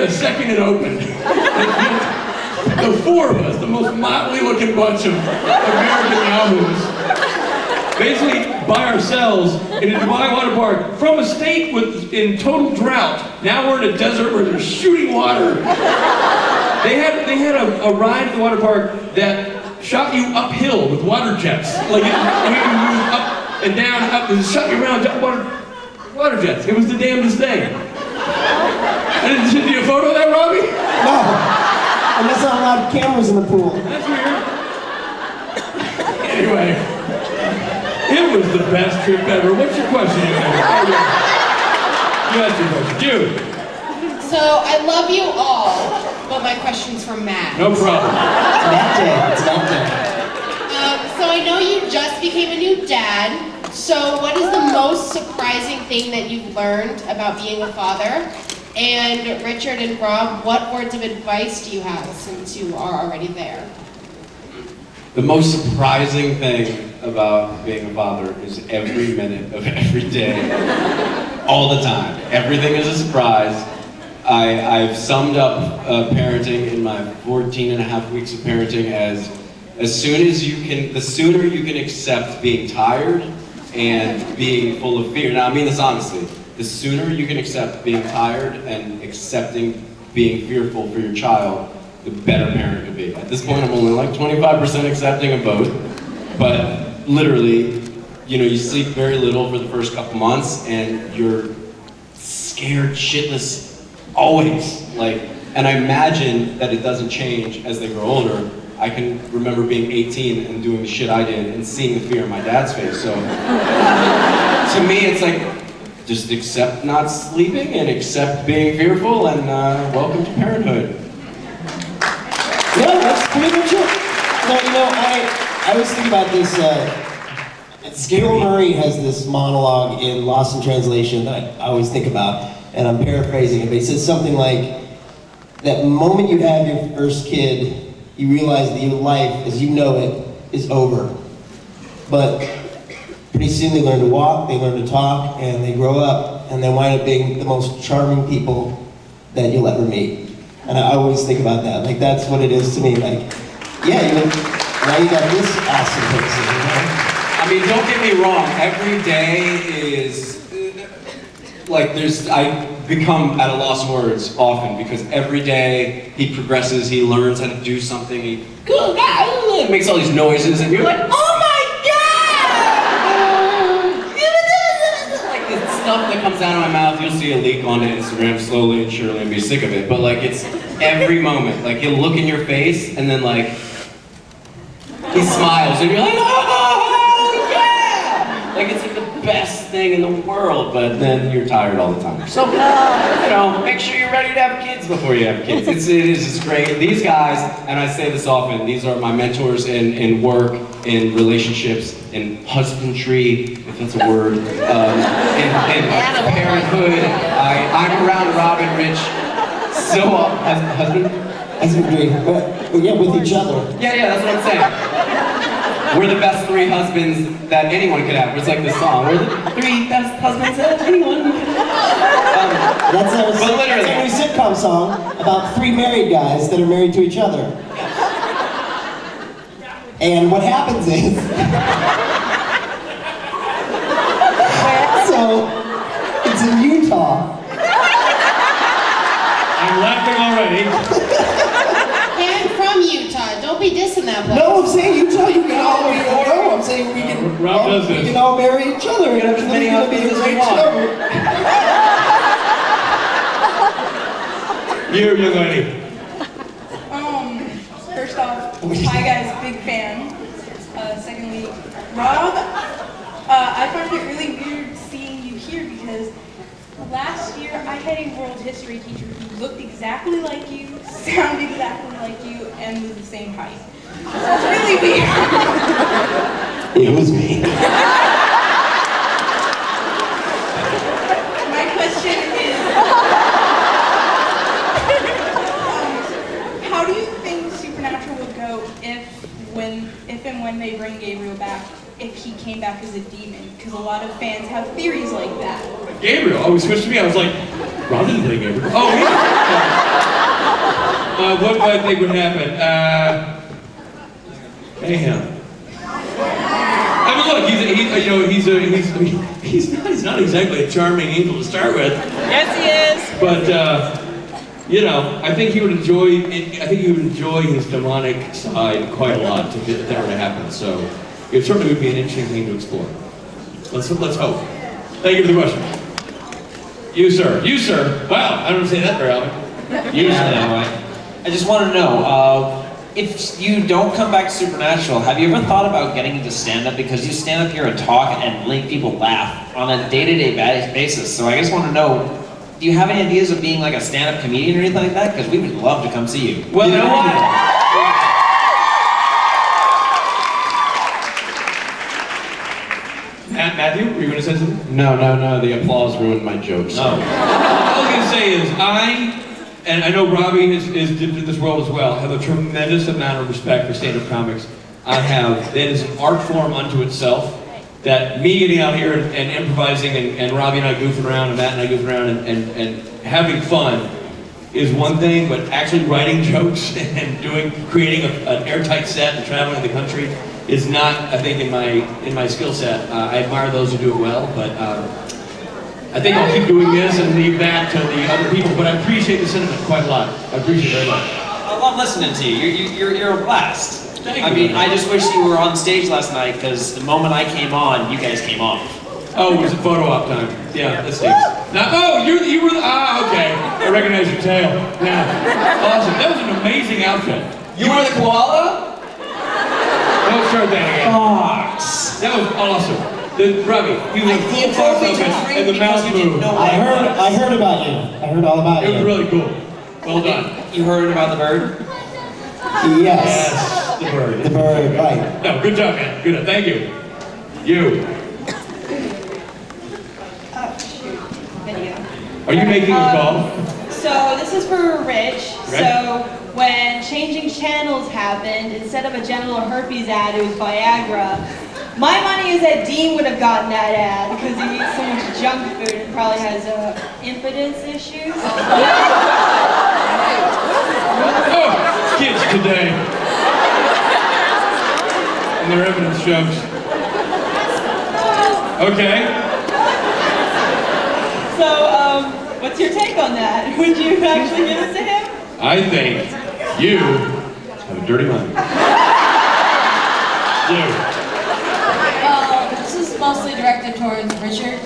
the second it opened. The four of us, the most motley looking bunch of American yahoos, basically by ourselves in a Dubai water park from a state in total drought. Now we're in a desert where they're shooting water. They had a ride at the water park that shot you uphill with water jets. Like you move up and down, up, and shot you around water jets. It was the damnedest thing. Did you see a photo of that, Robbie? No. Unless I'm allowed cameras in the pool. That's weird. Anyway, it was the best trip ever. What's your question? You asked your question. Dude. So, I love you all, but my question's for Matt. No problem. It's that day. So I know you just became a new dad. So what is the most surprising thing that you've learned about being a father? And Richard and Rob, what words of advice do you have since you are already there? The most surprising thing about being a father is every minute of every day, all the time. Everything is a surprise. I've summed up parenting in my 14 and a half weeks of parenting as soon as you can, the sooner you can accept being tired and being full of fear. Now, I mean this honestly. The sooner you can accept being tired and accepting being fearful for your child, the better parent you'll be. At this point, I'm only like 25% accepting of both, but literally, you sleep very little for the first couple months, and you're scared shitless always. And I imagine that it doesn't change as they grow older. I can remember being 18 and doing the shit I did and seeing the fear in my dad's face. So, to me, it's like, just accept not sleeping and accept being fearful, and welcome to parenthood. Yeah, that's pretty much it. No, I always think about this. Bill Murray has this monologue in Lost in Translation that I always think about, and I'm paraphrasing it, but he says something like, that moment you have your first kid, you realize that your life, as you know it, is over. But pretty soon they learn to walk, they learn to talk, and they grow up, and they wind up being the most charming people that you'll ever meet. And I always think about that. That's what it is to me. Now you got this awesome person, I mean, don't get me wrong, every day is, I become at a loss of words often, because every day he progresses, he learns how to do something, he makes all these noises, and you're like, oh my God! The stuff that comes out of my mouth, you'll see a leak onto Instagram slowly and surely and be sick of it, but it's every moment. He'll look in your face, and then he smiles, and you're like, oh yeah! It's the best thing in the world, but then you're tired all the time. So, make sure you're ready to have kids before you have kids. It is just great. These guys, and I say this often, these are my mentors in work, in relationships, in husbandry, if that's a word, in parenthood. I'm around Rob and Rich so often. Husbandry. Yeah, with each other. Yeah, that's what I'm saying. We're the best three husbands that anyone could have. It's like this song. We're the three best husbands that anyone could have. That's a new sitcom song about three married guys that are married to each other. And what happens is... So, it's in Utah. I'm laughing already. And from Utah. Don't be dissing that place. No, I'm saying Utah, you can all go. I'm saying we can all marry each other. And it's going to be a great show. You, young lady. First off, hi guys, big fan. Secondly, Rob, I found it really weird seeing you here because last year I had a world history teacher who looked exactly like you, sounded exactly like you, and was the same height. So it's really weird. It was me. My question is, how do you think Supernatural would go if and when they bring Gabriel back, if he came back as a demon? Because a lot of fans have theories like that. Gabriel? Oh, he switched to me. I was like, Rob didn't play Gabriel. Oh, he What do I think would happen? Mayhem. I mean, look, he's not exactly a charming angel to start with. Yes, he is. But I think he would enjoy. I think he would enjoy his demonic side quite a lot if that were to happen. So it certainly would be an interesting thing to explore. Let's hope. Thank you for the question. You, sir. You, sir. Wow, I don't say that very often. You, sir. I just want to know, if you don't come back to Supernatural, have you ever thought about getting into stand-up? Because you stand up here and talk and make people laugh on a day-to-day basis. So I just want to know, do you have any ideas of being like a stand-up comedian or anything like that? Because we would love to come see you. Well, you know what? Matthew, were you going to say something? No, the applause ruined my jokes. No. All I was going to say is and I know Robbie is dipped in this world as well, have a tremendous amount of respect for stand-up comics. That is an art form unto itself, that me getting out here and improvising and Robbie and I goofing around and Matt and I goofing around and having fun is one thing, but actually writing jokes and creating an airtight set and traveling the country is not, I think, in my skill set. I admire those who do it well, but I think I'll keep doing this and leave that to the other people, but I appreciate the sentiment quite a lot. I appreciate it very much. I love listening to you. You're a blast. Thank I you. mean, I just wish you were on stage last night, because the moment I came on, you guys came off. Oh, it was a photo op time. Yeah, that stinks. You were okay. I recognize your tail. Yeah, awesome. That was an amazing outfit. You were the koala? Don't start that again. Fox. That was awesome. Robbie, you were full fox outfit and the mouth moved. I heard about you. I heard all about It you. was really cool. Well done. You heard about the bird? Yes. Yes, the bird. The bird, right. No, good job, man. Good. Thank you. You. Oh, shoot. Video. Are you making a call? So this is for Rich. Right. So when changing channels happened, instead of a genital herpes ad, it was Viagra. My money is that Dean would have gotten that ad because he eats so much junk food and probably has impotence issues. Oh, kids today. And their evidence shows. Okay. So, what's your take on that? Would you actually give it to him? I think you have a dirty mind. You. This is mostly directed towards Richard.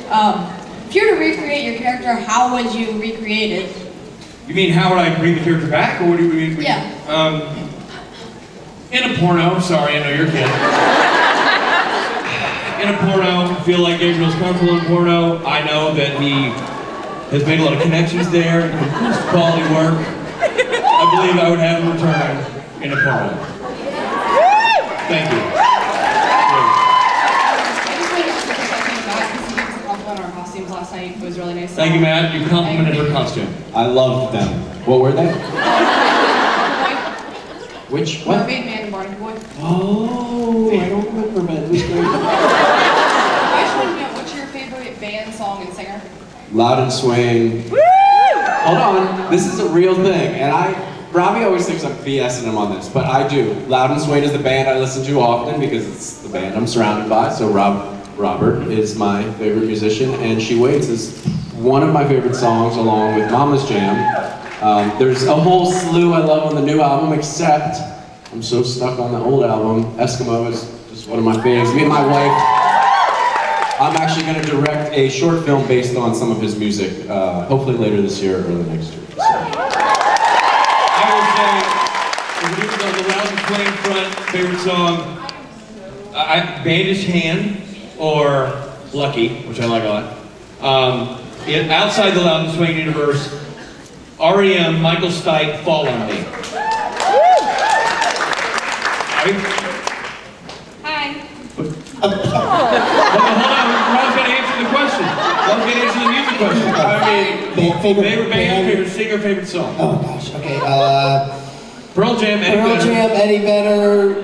If you were to recreate your character, how would you recreate it? You mean how would I bring the character back, or what do you mean? Yeah. In a porno. Sorry, I know you're a kid. In a porno, feel like Gabriel's comfortable in porno. I know that he has made a lot of connections there, produced quality work. I believe I would have him return in a porno. Thank you. Costumes last night. It was really nice. Thank you, Matt. You complimented her costume. I loved them. What were they? Which what? Mermaid Man and Barnacle Boy. Oh, I don't remember, but it was great. I just want to know, what's your favorite band, song, and singer? Loud and Swaying. Hold on, this is a real thing, and Robbie always thinks I'm BSing him on this, but I do. Loud and Swaying is the band I listen to often because it's the band I'm surrounded by. So Robert is my favorite musician, and She Waits is one of my favorite songs, along with Mama's Jam. There's a whole slew I love on the new album, except I'm so stuck on the old album. Eskimo is just one of my faves. Me and my wife, I'm actually going to direct a short film based on some of his music, hopefully later this year or early next year. So. I would say, the Loud and Swaying front, favorite song, Bandaged Hand or Lucky, which I like a lot. Outside the Loud and Swaying universe, REM, Michael Speight, Fall on Me. Right? Hi. Hold on, Rob's got to answer the question. Rob's got to answer the music question. I mean, favorite band, favorite singer, favorite song. Oh gosh, okay. Pearl Jam, Eddie Pearl Vedder. Jam, Eddie Vedder,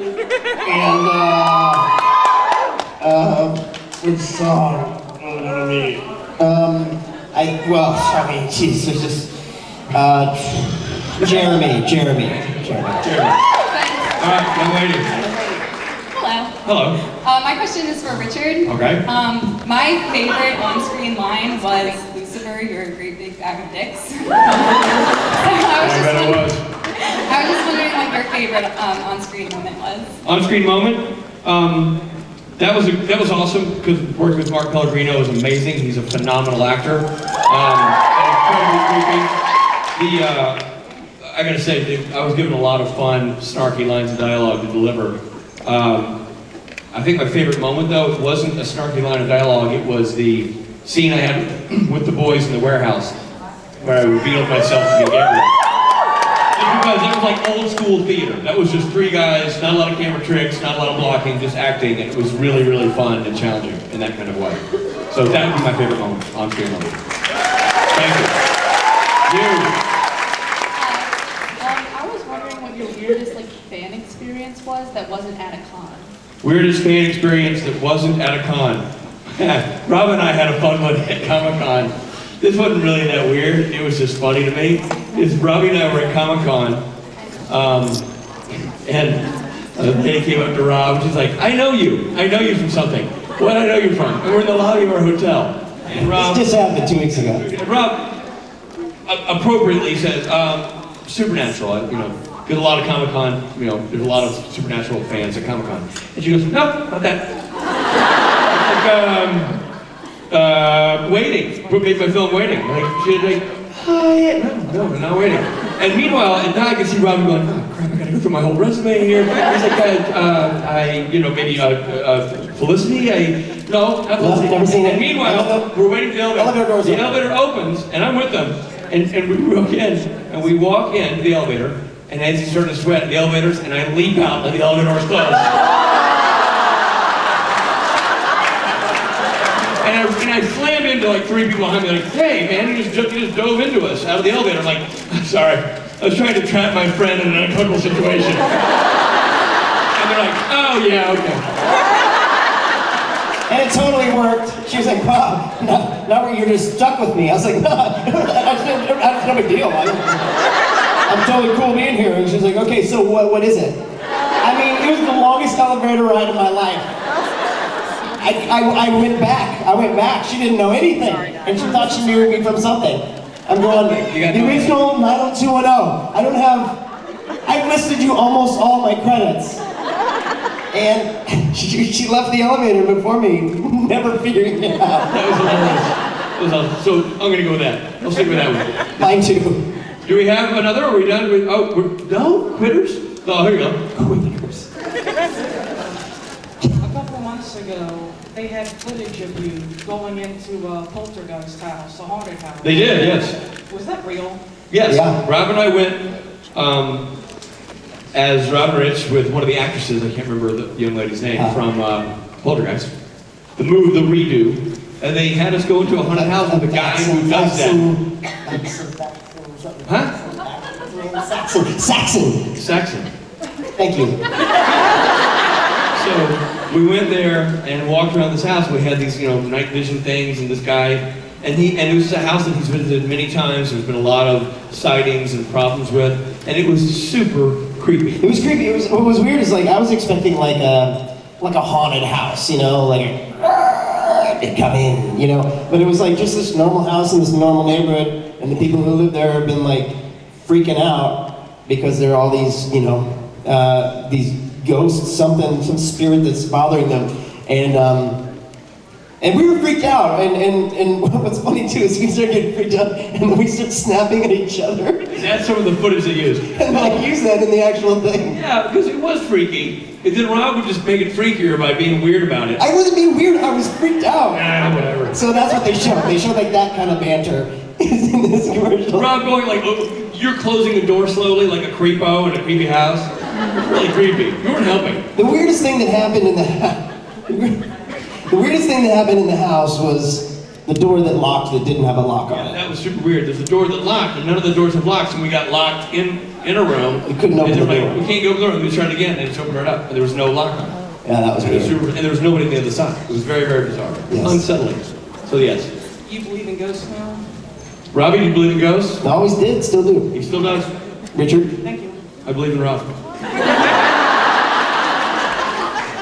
and which song? Jeez, there's just Jeremy. All right, young lady. Hello. Hello. My question is for Richard. Okay. My favorite on-screen line was, Lucifer, you're a great big bag of dicks. I was just wondering what your favorite on-screen moment was. On-screen moment? That was awesome because working with Mark Pellegrino was amazing. He's a phenomenal actor. And incredibly creepy. I gotta say, I was given a lot of fun, snarky lines of dialogue to deliver. I think my favorite moment, though, it wasn't a snarky line of dialogue. It was the scene I had with the boys in the warehouse, where I revealed myself to be Gabriel. Just because that was like old school theater. That was just three guys, not a lot of camera tricks, not a lot of blocking, just acting, and it was really, really fun and challenging in that kind of way. So that would be my favorite moment, on-screen moment. Thank you. You. I was wondering what your weirdest fan experience was that wasn't at a con. Weirdest fan experience that wasn't at a con. Rob and I had a fun one at Comic-Con. This wasn't really that weird. It was just funny to me. Robbie and I were at Comic-Con, and a lady came up to Rob, and she's like, I know you from something. What I know you from? And we're in the lobby of our hotel. And Rob, This just happened 2 weeks ago. Rob appropriately says, Supernatural. Did a lot of Comic-Con, there's a lot of Supernatural fans at Comic-Con. And she goes, no, not that. Waiting. Made my film Waiting. She's like, oh yeah, no, we're not waiting. And meanwhile, and now I can see Robin going, oh crap, I gotta go through my whole resume here. He's like, maybe Felicity? No, not Felicity. Never seen it. And meanwhile, we're waiting for the elevator. The elevator opens, and I'm with them. And we walk in, and we walk into the elevator, and as he's starting to sweat in the elevators, and I leap out, and the elevator doors close. And I slammed into like three people behind me, like, hey man, you just dove into us out of the elevator. I'm like, sorry, I was trying to trap my friend in an uncomfortable situation. And they're like, oh yeah, okay. And it totally worked. She was like, wow, now you're just stuck with me. I was like, no, that's no big deal. I'm totally cool being here. And she was like, okay, so what is it? I mean, it was the longest elevator ride of my life. I went back. She didn't know anything. And she thought she knew me from something. I'm going, the original 90210. I've listed you almost all my credits. And she left the elevator before me, never figuring it out. That was hilarious. That was awesome. So I'm gonna go with that. I'll stick with that one. Mine too. Do we have another? Are we done with, no? Quitters? Oh, here you go. Quitters. A couple months ago, they had footage of you going into a poltergeist house, a haunted house. They did, yes. Was that real? Yes. Yeah. Rob and I went as Robin Rich with one of the actresses, I can't remember the young lady's name, from Poltergeist. The redo. And they had us go into a haunted house with a guy who does that. Huh? Saxon. Thank you. So we went there and walked around this house. We had these, night vision things, and this guy, and this is a house that he's visited many times. There's been a lot of sightings and problems with, and it was super creepy. It was creepy. What was weird is I was expecting like a haunted house, they'd come in, but it was just this normal house in this normal neighborhood, and the people who live there have been freaking out because there are all these, these ghosts, some spirit that's bothering them, and we were freaked out, and what's funny too is we started getting freaked out, and then we started snapping at each other. That's some of the footage they used. And use that in the actual thing. Yeah, because it was freaky. And then Rob would just make it freakier by being weird about it. I wasn't being weird, I was freaked out. Whatever. So that's what they showed. They showed that kind of banter in this commercial. Rob going you're closing the door slowly like a creepo in a creepy house. Really creepy. You weren't helping. The weirdest thing that happened in the house was the door that locked that didn't have a lock on it. That was super weird. There's a door that locked, and none of the doors have locks, and we got locked in a room. We couldn't open the door. We can't go open the door. We tried again, and just opened it up, and there was no lock on it. Yeah, that was weird. And there was nobody on the other side. It was very, very bizarre. Yes. Unsettling. So yes. You believe in ghosts now? Robbie, do you believe in ghosts? I always did, still do. He still does? Richard? Thank you. I believe in Rob.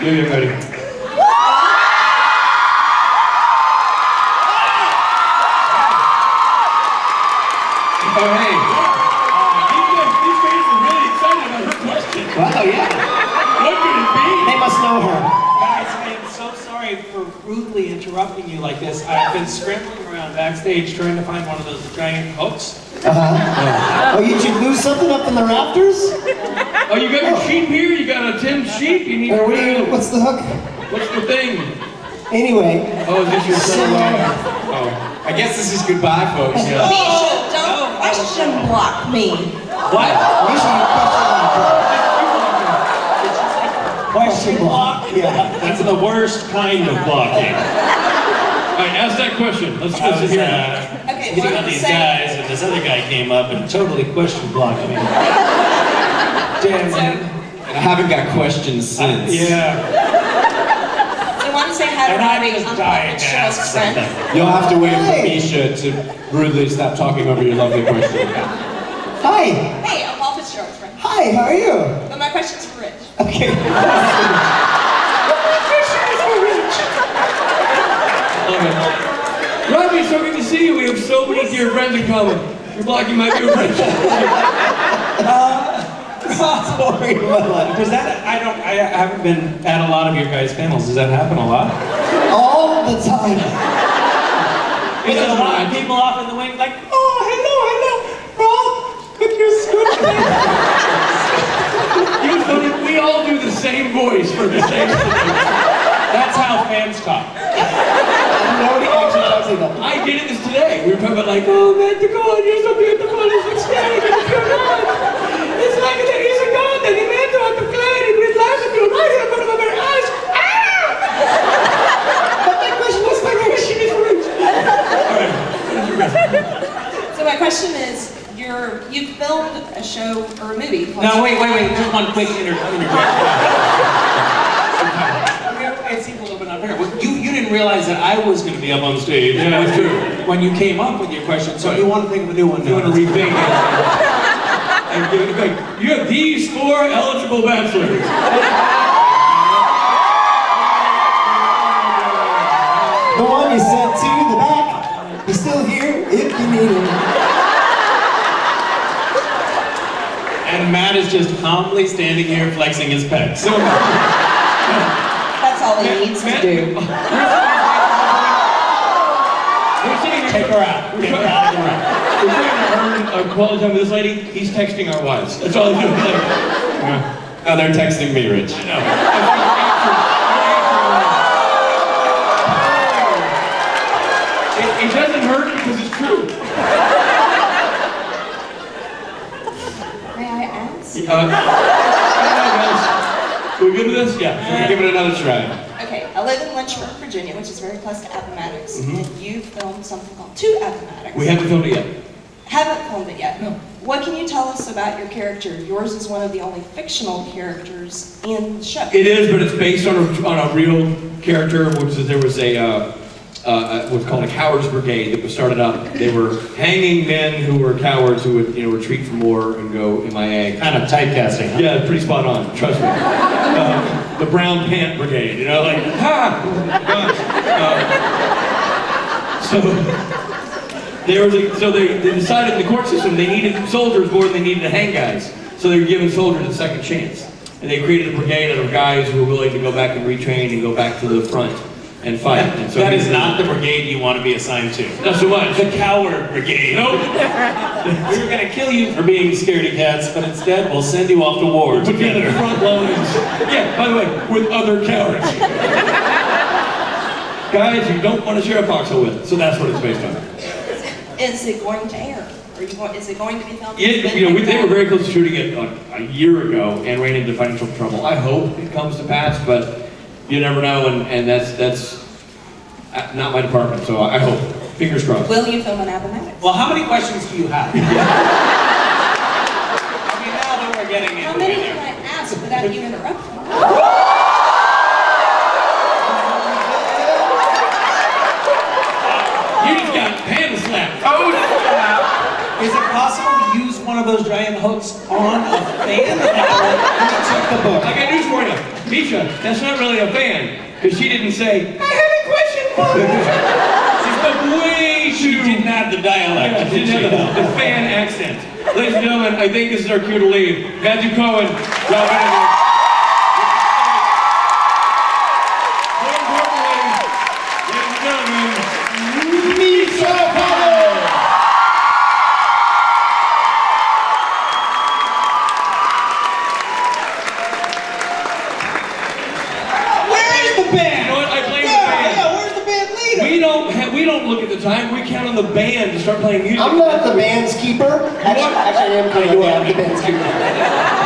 You young lady. Oh, hey. These fans are really excited about her question. Wow, yeah. What could it be? They must know her. Guys, I am so sorry for rudely interrupting you like this. I've been scrambling around backstage trying to find one of those giant hooks. Oh, did you lose something up in the rafters? Oh, you got your sheep here? You got a tin sheep? You need Or to what's the hook? What's the thing? Anyway. Oh, is this your son? Oh. I guess this is goodbye, folks. Yeah. Misha, don't question block me. What? Misha, you Question block? Yeah. That's the worst kind of blocking. All right, ask that question. Let's I was hear it. Okay, hitting what on these say? guys, and this other guy came up and totally question blocked me. Damn, man. I haven't got questions since. Yeah. So want to say hi to And I Robbie, just Uncle died and to Cheryl's ask friend? something. You'll have to wait for Hey. Misha to rudely stop talking over your lovely question. Hi. Hey, I'm Paul Fitzgerald's friend. Hi, how are you? But my question's for Rich. Okay. Love it. Robbie, it's so good to see you. We have so many dear friends in common. You're blocking my dear friends. Sorry, Does that, I haven't been at a lot of your guys' panels. Does that happen a lot? all the time. Is there a lot of people off in the wing like, oh, hello, Rob, with your script. You know, funny, we all do the same voice for the same thing. That's how fans talk. Nobody actually talks like that. I did it this today. We were talking about like, oh man, the God, you're so beautiful, it's ecstatic, it's pure God. It's like there is a God that he made to the planet and with life and you're right here in front of my very eyes. But my question was My question is for Rich. All right, what is your question? So my question is, you filmed a show or a movie called... No, wait, just one quick interjection. It seems a little bit unfair. Well, you didn't realize that I was going to be up on stage. Yeah, that's true. When you came up with your question, so Right. you want to think of a new one You now. want to rethink it. And give it back. You have these 4 eligible bachelors. the one you sent to the back. He's still here if you need him. And Matt is just calmly standing here flexing his pecs. So, That's all he needs to do. We're sitting here. take her out. Get her out of the room. We're trying to earn a quality time with this lady. He's texting our wives. That's all he's doing. Like, No, they're texting me, Rich. I know. It doesn't hurt because it's true. May I ask? Are we good with this? Yeah. We'll give it another try. Okay, I live in Lynchburg, Virginia, which is very close to Appomattox, Mm-hmm. and you filmed something called To Appomattox. We haven't filmed it yet. Haven't filmed it yet. No. What can you tell us about your character? Yours is one of the only fictional characters in the show. It is, but it's based on a real character, which is there was what's called a cowards brigade that was started up. They were hanging men who were cowards who would retreat from war and go MIA. Kind of typecasting. Huh? Yeah, pretty spot on. Trust me. The brown pant brigade, like ha. So they decided in the court system they needed soldiers more than they needed to hang guys. So they were giving soldiers a second chance. And they created a brigade of guys who were willing to go back and retrain and go back to the front and fight. And so That is not the brigade you want to be assigned to. Not so much. The coward brigade. Nope. We were going to kill you for being scaredy cats, but instead we'll send you off to war Put you in the together. front lines. Yeah, by the way, with other cowards. Guys you don't want to share a foxhole with. So that's what it's based on. Is it going to air? Is it going to be filmed? They were very close to shooting it a year ago and ran into financial trouble. I hope it comes to pass, but you never know, and that's not my department, so I hope. Fingers crossed. Will you film an Appomattox? Well, how many questions do you have? I mean, now that we're getting How into many it. can I ask without you interrupting? You just got hand slapped. Is it possible to use one of those giant hooks on a fan? Check the book. I got news for you. Misha, that's not really a fan. Because she didn't say, I have a question for you. She spoke way too... She didn't have the dialect. Yeah, she didn't have the fan accent. Ladies and gentlemen, I think this is our cue to leave. Matthew Cohen, Rob Benedict. More importantly, ladies and gentlemen, Misha! We don't look at the time. We count on the band to start playing music. I'm not the band's keeper. Actually, I am kind of the band's keeper.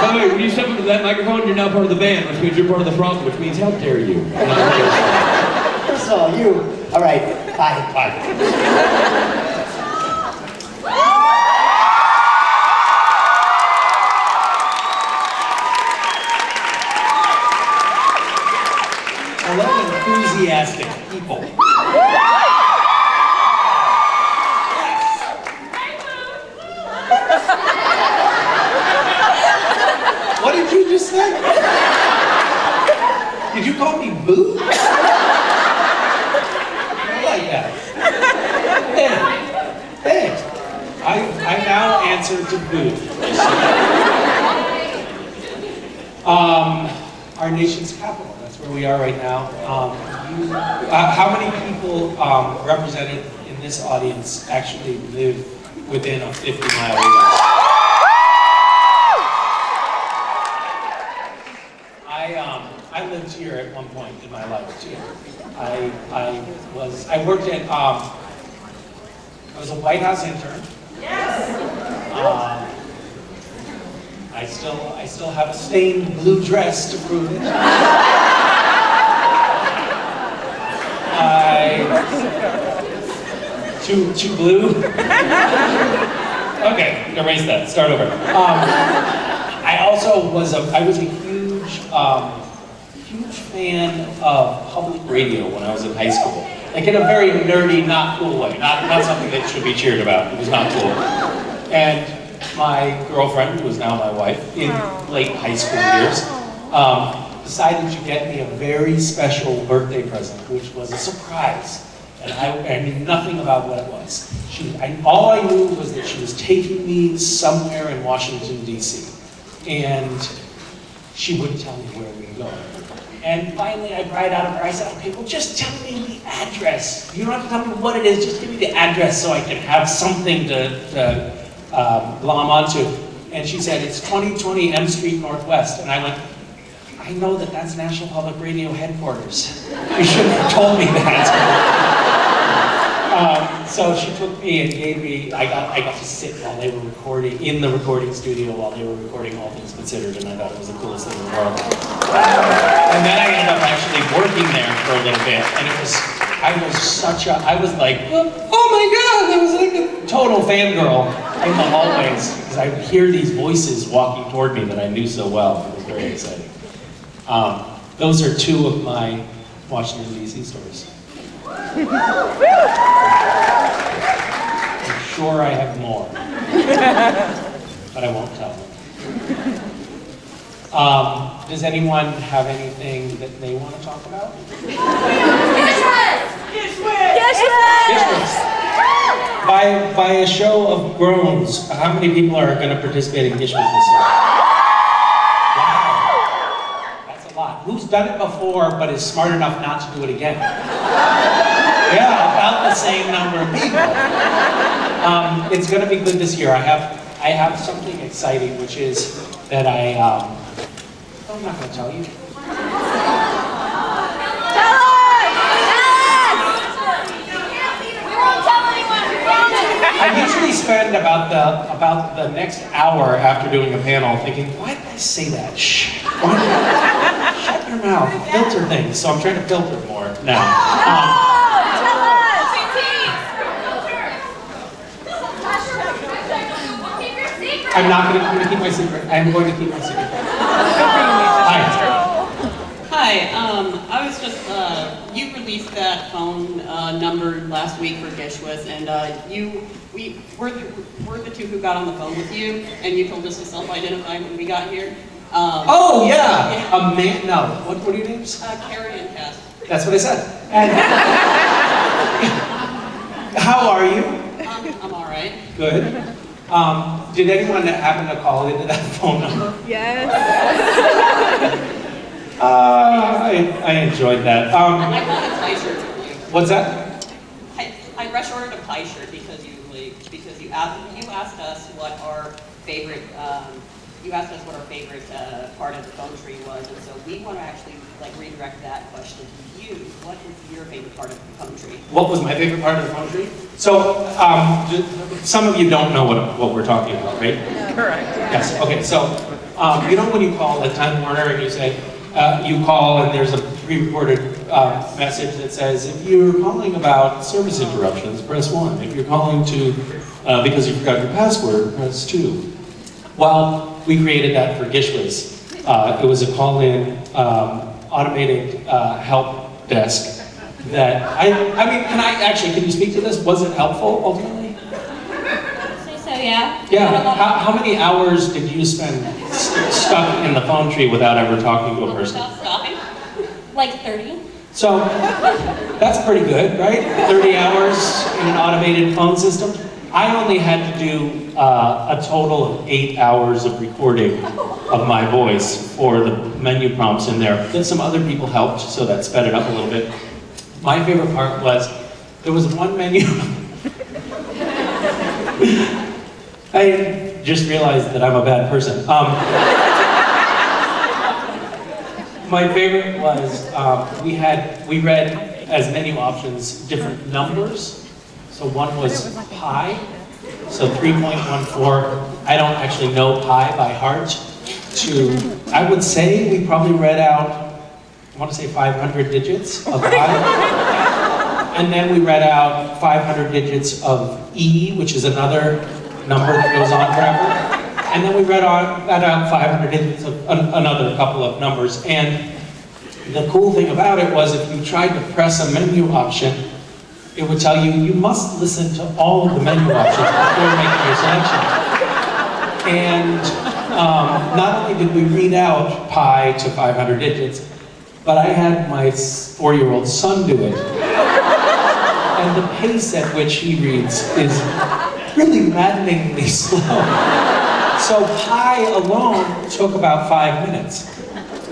By the way, when you step up to that microphone, you're now part of the band, which means you're part of the problem, which means how dare you? First of all, you. All right, bye. Bye. I love enthusiastic people. What did you just say? Did you call me boo? I like that. Hey, I now answer to boo. Our nation's capital. That's where we are right now. How many people represented in this audience actually live within a 50-mile radius? I lived here at one point in my life too. I worked at I was a White House intern. Yes. I still have a stained blue dress to prove it. Too blue? Okay, erase that. Start over. I was a huge fan of public radio when I was in high school. Like in a very nerdy, not cool way. Not something that should be cheered about. It was not cool. And my girlfriend, who is now my wife, in late high school years, decided to get me a very special birthday present, which was a surprise. And I knew nothing about what it was. All I knew was that she was taking me somewhere in Washington, D.C. And she wouldn't tell me where we were going. And finally I cried out of her. I said, okay, well just tell me the address. You don't have to tell me what it is, just give me the address so I can have something to glom onto. And she said, it's 2020 M Street Northwest. And I went, I know that's National Public Radio headquarters. You shouldn't have told me that. So she took me and gave me, I got to sit while they were recording, in the recording studio while they were recording All Things Considered, and I thought it was the coolest thing in the world. And then I ended up actually working there for a little bit, and I was like, oh my God, that was like a total fangirl in the hallways, because I would hear these voices walking toward me that I knew so well. It was very exciting. Those are two of my Washington, D.C. stories. I'm sure I have more, but I won't tell them. Does anyone have anything that they want to talk about? Gishwatus! By a show of groans, how many people are going to participate in Gishwatus this year? Wow, that's a lot. Who's done it before but is smart enough not to do it again? Yeah, about the same number of people. It's going to be good this year. I have something exciting, which is that I'm not going to tell you. Tell us! We won't tell anyone, we promise! I usually spend about the next hour after doing a panel thinking, why did I say that? Shh. Shut your mouth. Filter things. So I'm trying to filter more now. I'm going to keep my secret. I'm going to keep my secret. Hi. Hi, I was just, you released took that phone number last week for Gishwatus, and we're the two who got on the phone with you, and you told us to self-identify when we got here. Oh yeah, no. What are your names? Carrie and Cass. That's what I said. And how are you? I'm all right. Good. Did anyone happen to call into that phone number? Yes. I enjoyed that. I bought a tie shirt for you. What's that? I rush ordered a tie shirt because you asked us what our favorite part of the phone tree was, and so we want to actually redirect that question to you. What is your favorite part of the phone tree? What was my favorite part of the phone tree? So, some of you don't know what we're talking about, right? Correct. Yes. Okay. So, you know when you call a Time Warner and you say, you call and there's a pre-recorded message that says, if you're calling about service interruptions, press 1. If you're calling to because you forgot your password, press 2. Well, we created that for Gishwatus. It was a call-in automated help desk that can you speak to this? Was it helpful ultimately? Say so, yeah. Yeah. How many hours did you spend stuck in the phone tree without ever talking to a person? Without stopping? Like 30. So that's pretty good, right? 30 hours in an automated phone system. I only had to do a total of 8 hours of recording of my voice for the menu prompts in there. Then some other people helped, so that sped it up a little bit. My favorite part was, there was one menu. I just realized that I'm a bad person. My favorite was, we read as menu options different numbers. So one was pi, so 3.14. I don't actually know pi by heart. I would say we probably read out, I want to say 500 digits of pi. And then we read out 500 digits of E, which is another number that goes on forever. And then we read out 500 digits of another couple of numbers. And the cool thing about it was if you tried to press a menu option, it would tell you, you must listen to all of the menu options before making your selection. And not only did we read out pi to 500 digits, but I had my 4-year-old son do it. And the pace at which he reads is really maddeningly slow. So pi alone took about 5 minutes.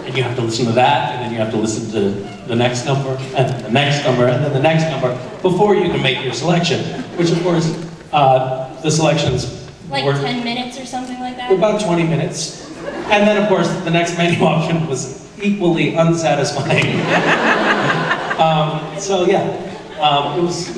And you have to listen to that, and then you have to listen to the next number, and the next number, and then the next number, before you can make your selection. Which of course, the selections Like were 10 minutes or something like that? about 20 minutes. And then of course, the next menu option was equally unsatisfying. So yeah, it was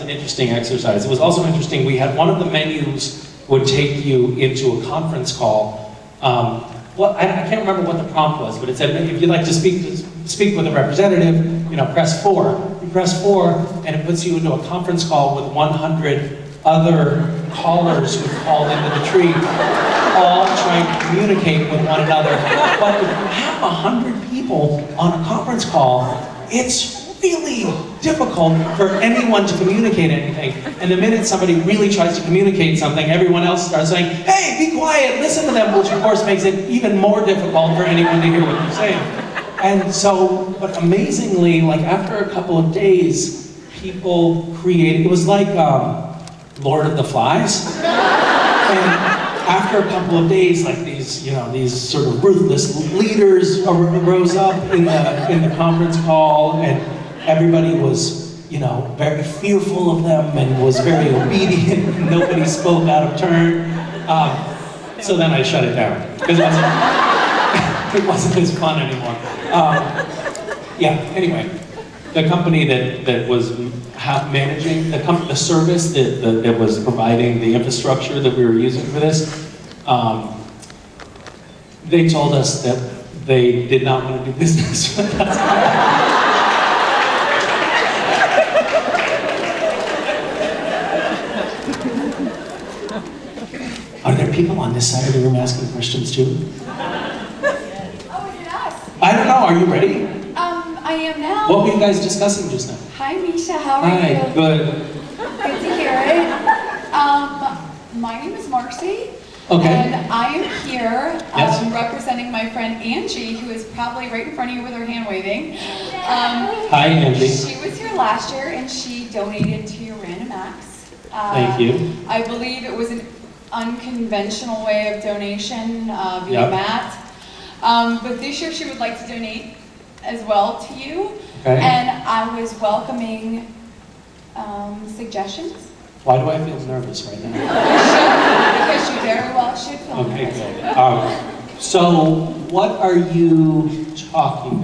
an interesting exercise. It was also interesting, we had one of the menus would take you into a conference call. Well, I can't remember what the prompt was, but it said, if you'd like to speak with a representative, press 4. You press 4, and it puts you into a conference call with 100 other callers who called into the tree, all trying to communicate with one another. But if you have 100 people on a conference call, it's really difficult for anyone to communicate anything. And the minute somebody really tries to communicate something, everyone else starts saying, hey, be quiet, listen to them, which of course makes it even more difficult for anyone to hear what you're saying. And so, but amazingly, after a couple of days, people created, it was like Lord of the Flies. And after a couple of days, these sort of ruthless leaders rose up in the conference call, and everybody was, very fearful of them and was very obedient, and nobody spoke out of turn. So then I shut it down, because it wasn't as fun anymore. Anyway, the company that was managing, the service that was providing the infrastructure that we were using for this, they told us that they did not want to do business with us. Are there people on this side of the room asking questions too? Oh, is it us? I don't know, are you ready? I am now. What were you guys discussing just now? Hi, Misha. How are Hi, you? good. Good to hear it. My name is Marcy. Okay. And I am here Yes. representing my friend Angie, who is probably right in front of you with her hand waving. Hi, Angie. She was here last year and she donated to your Random Acts. Thank you. I believe it was an unconventional way of donation via Yep. Matt. But this year she would like to donate as well to you. Okay. And I was welcoming suggestions. Why do I feel nervous right now? Because you very well should feel Okay, nervous. good. So, what are you talking